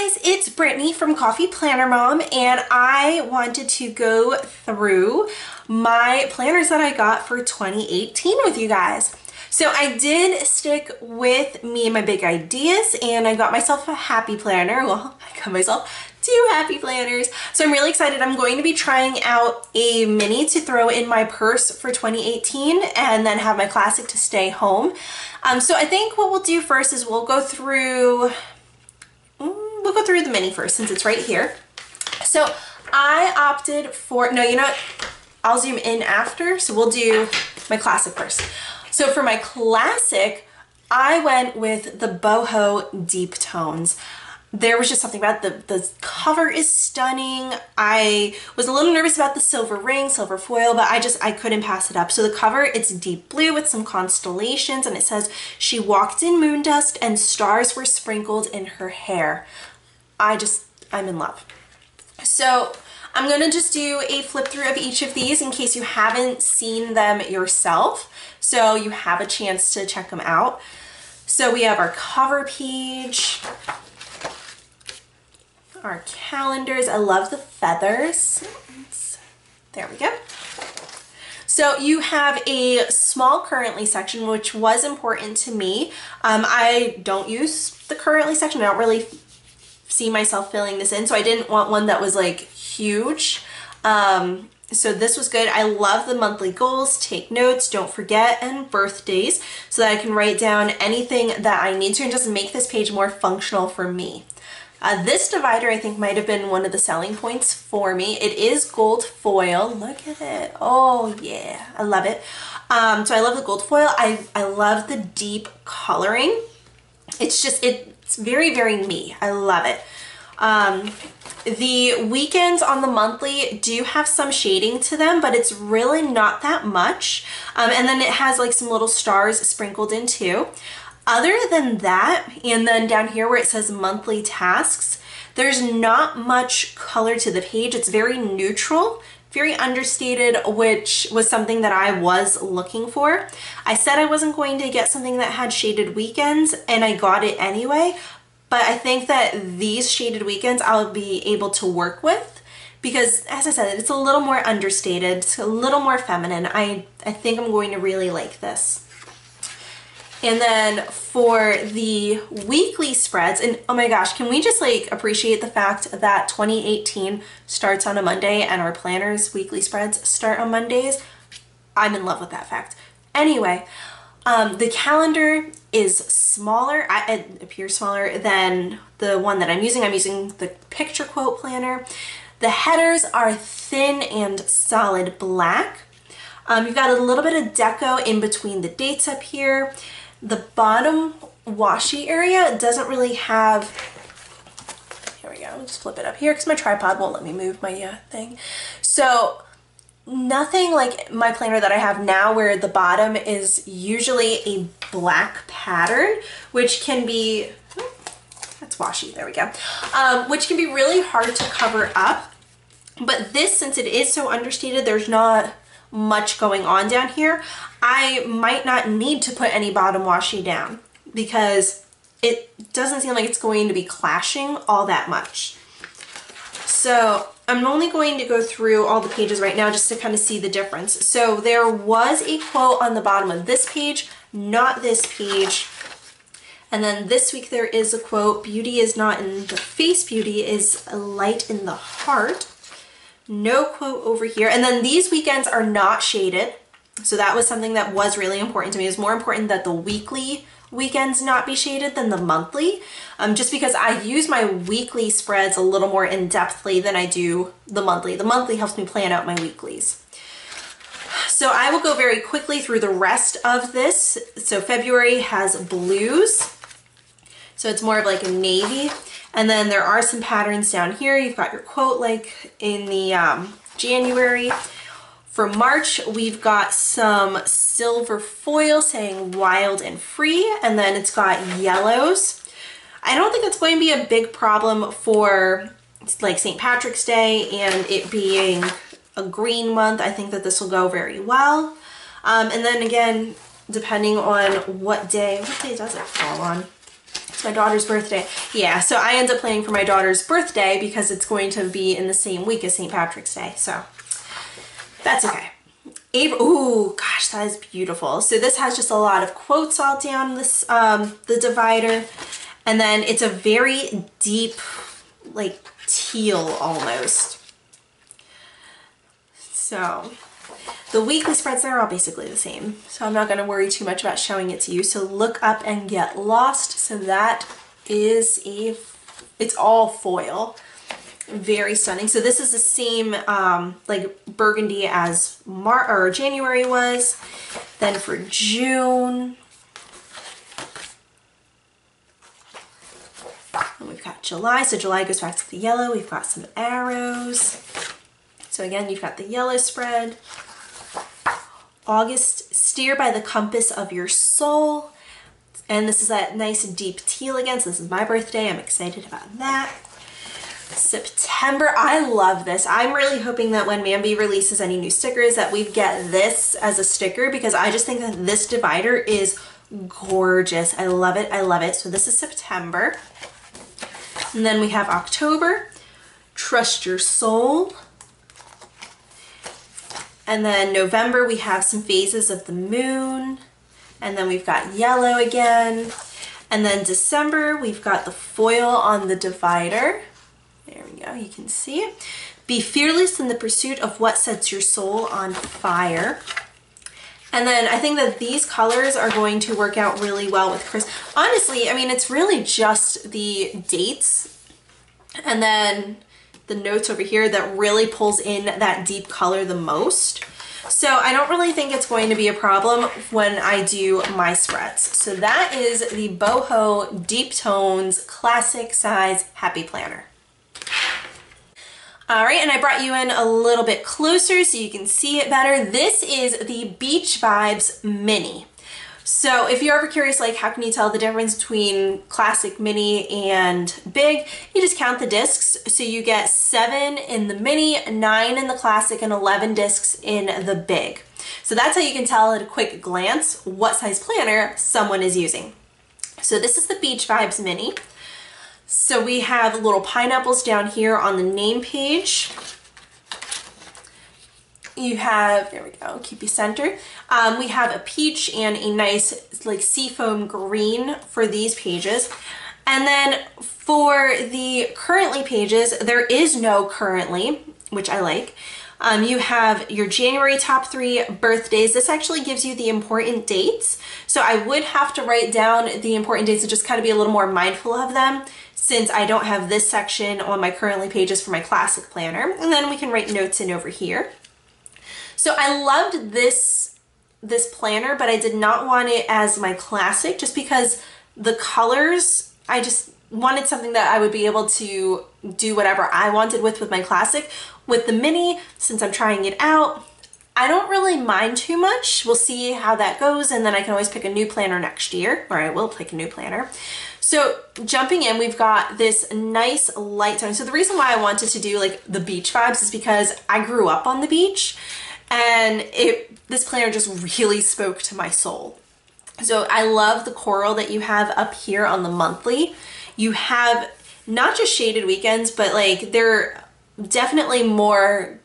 guys, it's Brittany from Coffee Planner Mom, and I wanted to go through my planners that I got for 2018 with you guys. So I did stick with me and my big ideas, and I got myself a happy planner. Well, I got myself 2 happy planners. So I'm really excited. I'm going to be trying out a mini to throw in my purse for 2018 and then have my classic to stay home. So I think what we'll do first is we'll go through the mini first since it's right here. So I opted for, no, you know what? I'll zoom in after. So we'll do my classic first. So for my classic, I went with the Boho Deep Tones. There was just something about the cover is stunning. I was a little nervous about the silver ring, silver foil, but I couldn't pass it up. So the cover, it's deep blue with some constellations, and it says, "She walked in moon dust and stars were sprinkled in her hair." I'm in love. So I'm gonna just do a flip through of each of these in case you haven't seen them yourself, so you have a chance to check them out. So we have our cover page, our calendars. I love the feathers. There we go. So you have a small currently section, which was important to me. I don't use the currently section. I don't really see myself filling this in, so I didn't want one that was like huge. So this was good. I love the monthly goals, take notes, don't forget, and birthdays, so that I can write down anything that I need to and just make this page more functional for me. This divider I think might have been one of the selling points for me. It is gold foil. Look at it. Oh yeah, I love it. So I love the gold foil. I love the deep coloring. It's very, very me. I love it. The weekends on the monthly do have some shading to them, but it's really not that much. And then it has like some little stars sprinkled in too. Other than that, and then down here where it says monthly tasks, there's not much color to the page. It's very neutral, very understated, which was something that I was looking for. I said I wasn't going to get something that had shaded weekends, and I got it anyway. But I think that these shaded weekends I'll be able to work with because, as I said, it's a little more understated, it's a little more feminine. I think I'm going to really like this. And then for the weekly spreads, and oh my gosh, can we just like appreciate the fact that 2018 starts on a Monday and our planners weekly spreads start on Mondays? I'm in love with that fact. Anyway, the calendar is smaller. It appears smaller than the one that I'm using. I'm using the picture quote planner. The headers are thin and solid black. You've got a little bit of deco in between the dates up here. The bottom washi area doesn't really have, here we go, I'll just flip it up here because my tripod won't let me move my thing. So nothing like my planner that I have now where the bottom is usually a black pattern, which can be, that's washi, there we go, which can be really hard to cover up. But this, since it is so understated, there's not much going on down here, I might not need to put any bottom washi down because it doesn't seem like it's going to be clashing all that much. So I'm only going to go through all the pages right now just to kind of see the difference. So there was a quote on the bottom of this page, not this page. And then this week there is a quote, "Beauty is not in the face, beauty is a light in the heart." No quote over here. And then these weekends are not shaded. So that was something that was really important to me. It was more important that the weekly weekends not be shaded than the monthly, just because I use my weekly spreads a little more in-depthly than I do the monthly. The monthly helps me plan out my weeklies. So I will go very quickly through the rest of this. So February has blues. So it's more of like a navy. And then there are some patterns down here. You've got your quote like in the January. For March, we've got some silver foil saying wild and free, and then it's got yellows. I don't think that's going to be a big problem for like St. Patrick's Day and it being a green month. I think that this will go very well. And then again, depending on what day does it fall on? It's my daughter's birthday. Yeah, so I end up planning for my daughter's birthday because it's going to be in the same week as St. Patrick's Day, so that's okay. April, ooh, gosh, that is beautiful. So this has just a lot of quotes all down this, the divider, and then it's a very deep, like teal almost. So the weekly spreads there are all basically the same, so I'm not going to worry too much about showing it to you. So look up and get lost. So that is it's all foil. Very stunning. So this is the same like burgundy as January was. Then for June, and we've got July. So July goes back to the yellow. We've got some arrows. So again, you've got the yellow spread. August, steer by the compass of your soul. And this is that nice deep teal again. So this is my birthday. I'm excited about that. September, I love this. I'm really hoping that when MAMBI releases any new stickers that we get this as a sticker, because I just think that this divider is gorgeous. I love it. I love it. So this is September. And then we have October, trust your soul. And then November, we have some phases of the moon. And then we've got yellow again. And then December, we've got the foil on the divider. There we go, you can see it. Be fearless in the pursuit of what sets your soul on fire. And then I think that these colors are going to work out really well with Chris. Honestly, I mean, it's really just the dates and then the notes over here that really pulls in that deep color the most. So I don't really think it's going to be a problem when I do my spreads. So that is the Boho Deep Tones Classic Size Happy Planner. All right, and I brought you in a little bit closer so you can see it better. This is the Beach Vibes Mini. So if you're ever curious, like how can you tell the difference between classic, mini, and big, you just count the discs. So you get 7 in the mini, 9 in the classic, and 11 discs in the big. So that's how you can tell at a quick glance what size planner someone is using. So this is the Beach Vibes Mini. So we have little pineapples down here on the name page. You have, there we go, keep you centered. We have a peach and a nice like seafoam green for these pages. And then for the currently pages, there is no currently, which I like. You have your January top 3 birthdays. This actually gives you the important dates. So I would have to write down the important dates and just kind of be a little more mindful of them, since I don't have this section on my currently pages for my classic planner. And then we can write notes in over here. So I loved this planner, but I did not want it as my classic just because the colors, I just wanted something that I would be able to do whatever I wanted with my classic. With the mini, since I'm trying it out, I don't really mind too much. We'll see how that goes, and then I can always pick a new planner next year, or I will pick a new planner. So jumping in, we've got this nice light tone. So the reason why I wanted to do like the beach vibes is because I grew up on the beach, and this planner just really spoke to my soul. So I love the coral that you have up here on the monthly. You have not just shaded weekends, but like they're definitely more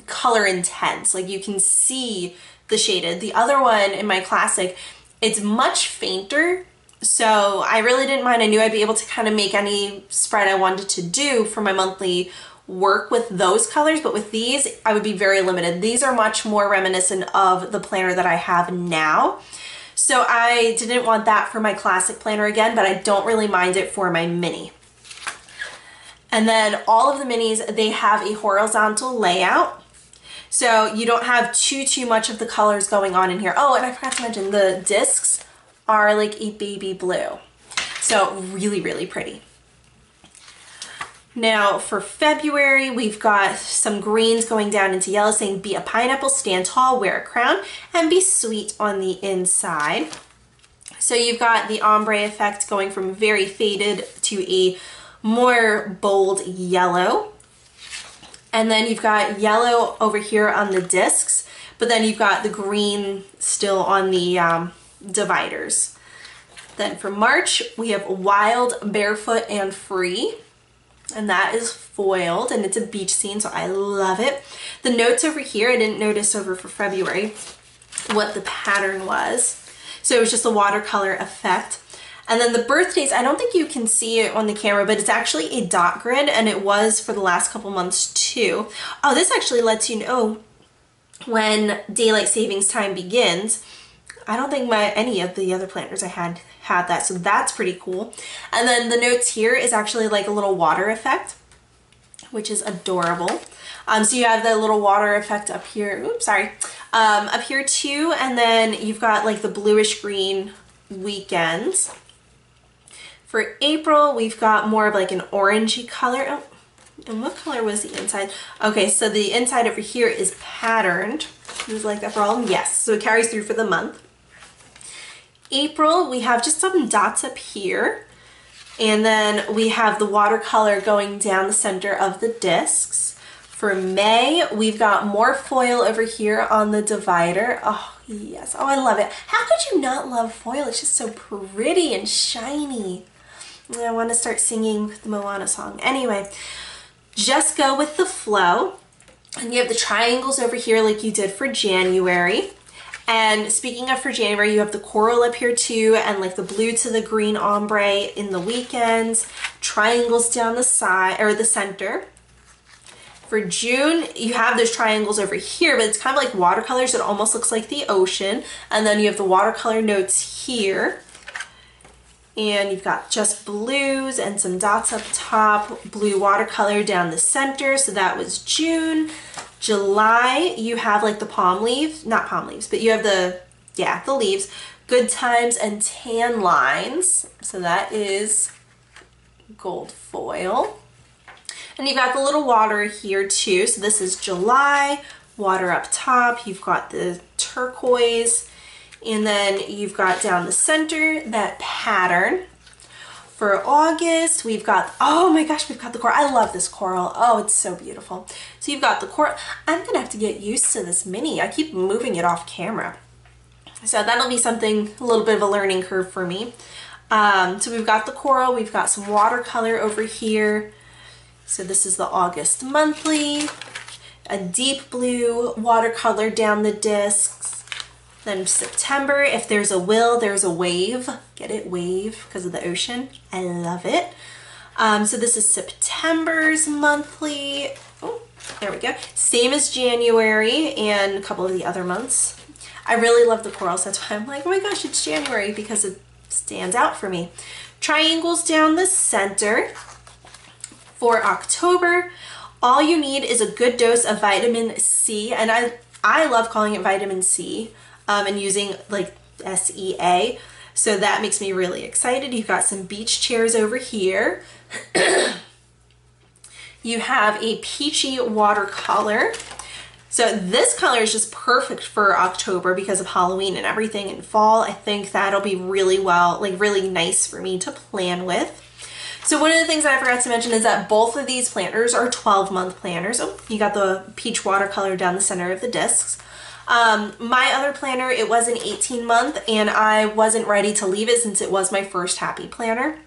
color intense. Like you can see the shaded. The other one in my classic, it's much fainter. So I really didn't mind. I knew I'd be able to kind of make any spread I wanted to do for my monthly work with those colors, but with these, I would be very limited. These are much more reminiscent of the planner that I have now. So I didn't want that for my classic planner again, but I don't really mind it for my mini. And then all of the minis, they have a horizontal layout. So you don't have too much of the colors going on in here. Oh, and I forgot to mention the discs are like a baby blue. So really, really pretty. Now for February, we've got some greens going down into yellow saying be a pineapple, stand tall, wear a crown, and be sweet on the inside. So you've got the ombre effect going from very faded to a more bold yellow. And then you've got yellow over here on the discs, but then you've got the green still on the dividers. Then for March, we have Wild, Barefoot, and Free. And that is foiled, and it's a beach scene, so I love it. The notes over here, I didn't notice over for February what the pattern was. So it was just a watercolor effect. And then the birthdays, I don't think you can see it on the camera, but it's actually a dot grid, and it was for the last couple months too. Oh, this actually lets you know when daylight savings time begins. I don't think any of the other planners I had that, so that's pretty cool. And then the notes here is actually like a little water effect, which is adorable. So you have the little water effect up here. Oops, sorry. Up here too, and then you've got like the bluish green weekends. For April, we've got more of like an orangey color. Oh, and what color was the inside? Okay, so the inside over here is patterned. It was like that for all of them? Yes, so it carries through for the month. April, we have just some dots up here. And then we have the watercolor going down the center of the discs. For May, we've got more foil over here on the divider. Oh, yes. Oh, I love it. How could you not love foil? It's just so pretty and shiny. I want to start singing the Moana song. Anyway, just go with the flow. And you have the triangles over here like you did for January. And speaking of for January, you have the coral up here too, and like the blue to the green ombre in the weekends, triangles down the side or the center. For June, you have those triangles over here, but it's kind of like watercolors. It almost looks like the ocean. And then you have the watercolor notes here. And you've got just blues and some dots up top, blue watercolor down the center. So that was June. July, you have like the palm leaves, not palm leaves, but you have the leaves, good times and tan lines. So that is gold foil. And you've got the little water here too. So this is July, water up top. You've got the turquoise, and then you've got down the center that pattern. For August, we've got, oh my gosh, we've got the coral. I love this coral. Oh, it's so beautiful. So you've got the coral. I'm gonna have to get used to this mini. I keep moving it off camera. So that'll be something, a little bit of a learning curve for me. So we've got the coral, we've got some watercolor over here. So this is the August monthly, a deep blue watercolor down the discs. Then September, if there's a will, there's a wave. Get it? Wave, because of the ocean. I love it. So this is September's monthly. Oh, there we go. Same as January and a couple of the other months. I really love the corals. That's why I'm like, oh my gosh, it's January, because it stands out for me. Triangles down the center. For October, all you need is a good dose of vitamin C. And I love calling it vitamin C. And using like SEA. So that makes me really excited. You've got some beach chairs over here. You have a peachy watercolor. So this color is just perfect for October because of Halloween and everything in fall. I think that'll be really really nice for me to plan with. So one of the things I forgot to mention is that both of these planners are 12-month planners. Oh, you got the peach watercolor down the center of the discs. My other planner, it was an 18-month, and I wasn't ready to leave it since it was my first happy planner.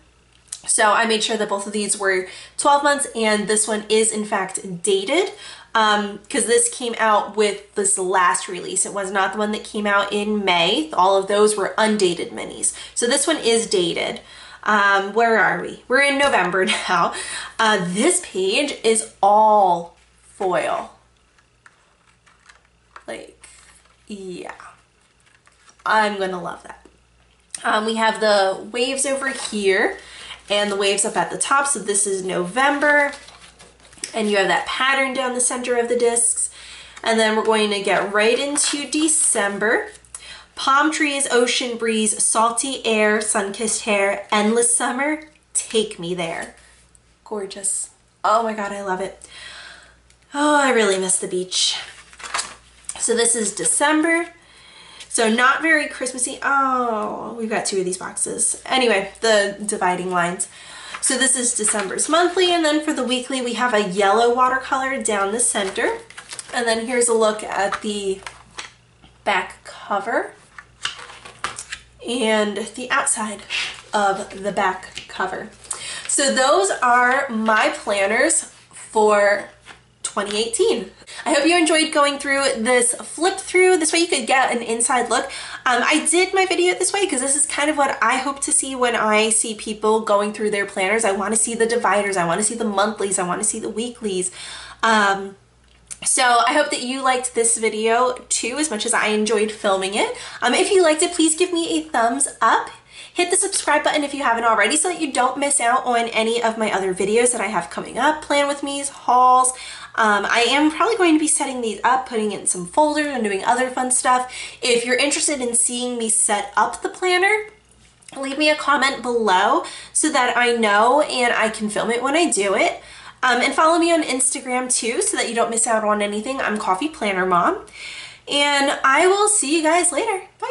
So I made sure that both of these were 12 months, and this one is in fact dated, because this came out with this last release. It was not the one that came out in May. All of those were undated minis. So this one is dated. Where are we? We're in November now. This page is all foil. Like, yeah, I'm gonna love that. We have the waves over here and the waves up at the top. So this is November, and you have that pattern down the center of the discs. And then we're going to get right into December. Palm trees, ocean breeze, salty air, sun-kissed hair, endless summer, take me there. Gorgeous. Oh my God, I love it. Oh, I really miss the beach. So this is December. So not very Christmassy. Oh, we've got two of these boxes. Anyway, the dividing lines. So this is December's monthly, and then for the weekly, we have a yellow watercolor down the center. And then here's a look at the back cover and the outside. of the back cover. So those are my planners for 2018. I hope you enjoyed going through this flip through. This way you could get an inside look. I did my video this way because this is kind of what I hope to see when I see people going through their planners. I want to see the dividers, I want to see the monthlies, I want to see the weeklies. So I hope that you liked this video too as much as I enjoyed filming it. If you liked it, please give me a thumbs up. Hit the subscribe button if you haven't already so that you don't miss out on any of my other videos that I have coming up, plan with me's, hauls. I am probably going to be setting these up, putting it in some folders and doing other fun stuff. If you're interested in seeing me set up the planner, leave me a comment below so that I know and I can film it when I do it. And follow me on Instagram too so that you don't miss out on anything. I'm Coffee Planner Mom. And I will see you guys later. Bye.